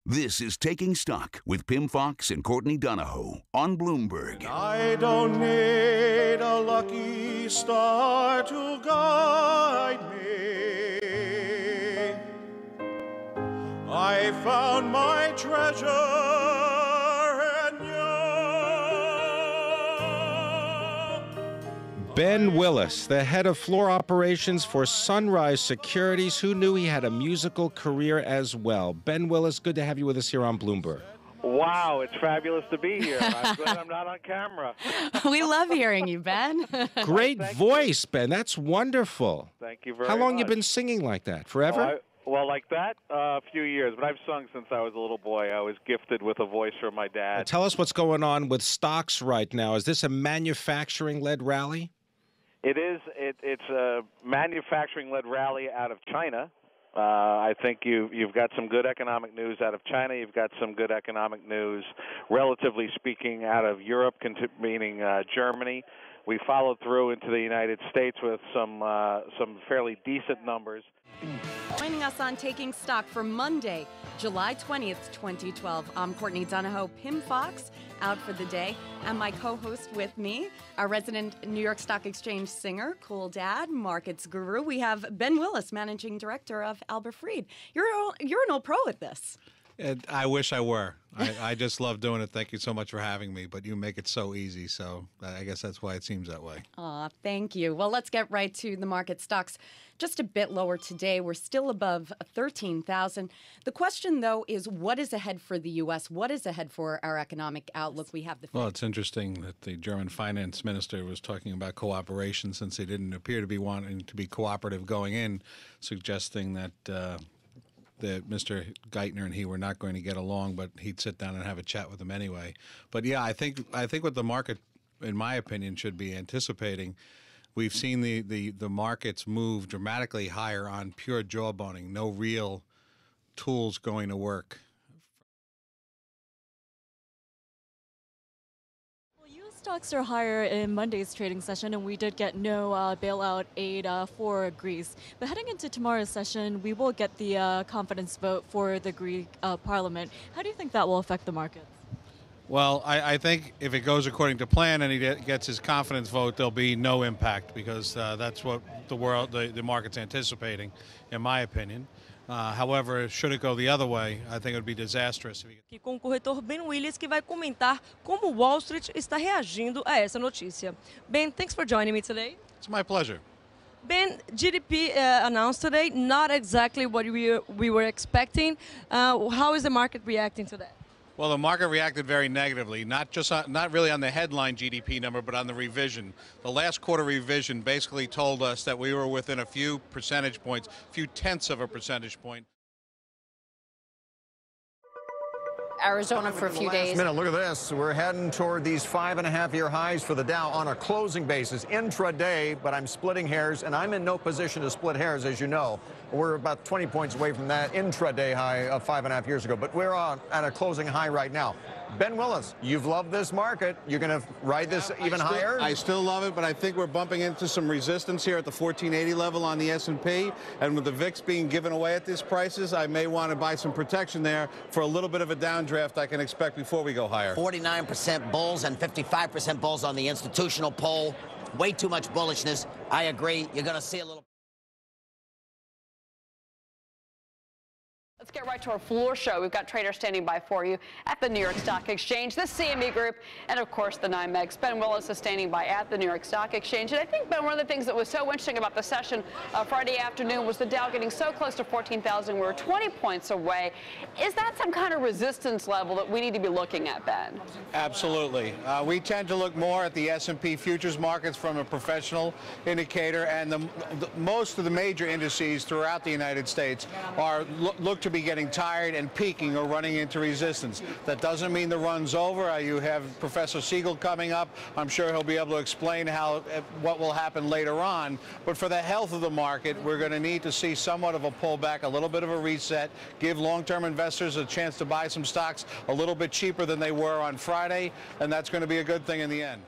This is Taking Stock with Pim Fox and Courtney Donahoe on Bloomberg. I don't need a lucky star to guide me. I found my treasure in you. Ben Willis, the head of floor operations for Sunrise Securities, who knew he had a musical career as well. Ben Willis, good to have you with us here on Bloomberg. Wow, it's fabulous to be here. I'm glad I'm not on camera. We love hearing you, Ben. Great voice, Ben. That's wonderful. Thank you very much. How long you been singing like that? Forever? Well, like that, a few years. But I've sung since I was a little boy. I was gifted with a voice from my dad. Tell us what's going on with stocks right now. Is this a manufacturing-led rally? It is. It's a manufacturing-led rally out of China. I think you've got some good economic news out of China. You've got some good economic news, relatively speaking, out of Europe, meaning Germany. We followed through into the United States with some fairly decent numbers. Joining us on Taking Stock for Monday, July 20th, 2012. I'm Courtney Donahoe. Pim Fox out for the day, and my co-host with me, our resident New York Stock Exchange singer, cool dad, markets guru. We have Ben Willis, managing director of Albert Fried. You're an old pro at this. I wish I were. I just love doing it. Thank you so much for having me, but you make it so easy, so I guess that's why it seems that way. Aw, thank you. Well, let's get right to the market. Stocks just a bit lower today. We're still above 13,000. The question, though, is what is ahead for the U.S.? What is ahead for our economic outlook? We have the... Well, it's interesting that the German finance minister was talking about cooperation since they didn't appear to be wanting to be cooperative going in, suggesting that Mr. Geithner and he were not going to get along, but he'd sit down and have a chat with him anyway. But yeah, I think what the market, in my opinion, should be anticipating. We've seen the markets move dramatically higher on pure jawboning, no real tools going to work. Stocks are higher in Monday's trading session, and we did get no bailout aid for Greece. But heading into tomorrow's session, we will get the confidence vote for the Greek parliament. How do you think that will affect the markets? Well, I think if it goes according to plan and he gets his confidence vote, there'll be no impact because that's what the market's anticipating, in my opinion. However, should it go the other way, I think it would be disastrous. Aqui com o corretor Ben Willis, que vai comentar como Wall Street está reagindo a essa notícia. Ben, thanks for joining me today. It's my pleasure. Ben, GDP announced today, not exactly what we were expecting. How is the market reacting to that? Well, the market reacted very negatively, not really on the headline GDP number, but on the revision. The last quarter revision basically told us that we were within a few percentage points, a few tenths of a percentage point. Arizona for a few days. Look at this. We're heading toward these 5.5-year highs for the Dow on a closing basis intraday, but I'm splitting hairs, and I'm in no position to split hairs, as you know. We're about 20 points away from that intraday high of 5.5 years ago, but we're at a closing high right now. Ben Willis, you've loved this market. You're going to ride this even higher? I still love it, but I think we're bumping into some resistance here at the 1480 level on the S&P, and with the VIX being given away at these prices, I may want to buy some protection there for a little bit of a downdraft I can expect before we go higher. 49% bulls and 55% bulls on the institutional poll. Way too much bullishness. I agree. You're going to see a little... Let's get right to our floor show. We've got traders standing by for you at the New York Stock Exchange, the CME Group, and of course the NYMEX. Ben Willis is standing by at the New York Stock Exchange. And I think, Ben, one of the things that was so interesting about the session Friday afternoon was the Dow getting so close to 14,000. We were 20 points away. Is that some kind of resistance level that we need to be looking at, Ben? Absolutely. We tend to look more at the S&P futures markets from a professional indicator, and most of the major indices throughout the United States look to be getting tired and peaking or running into resistance. That doesn't mean the run's over. You have Professor Siegel coming up. I'm sure he'll be able to explain what will happen later on. But for the health of the market, we're going to need to see somewhat of a pullback, a little bit of a reset, give long-term investors a chance to buy some stocks a little bit cheaper than they were on Friday, and that's going to be a good thing in the end.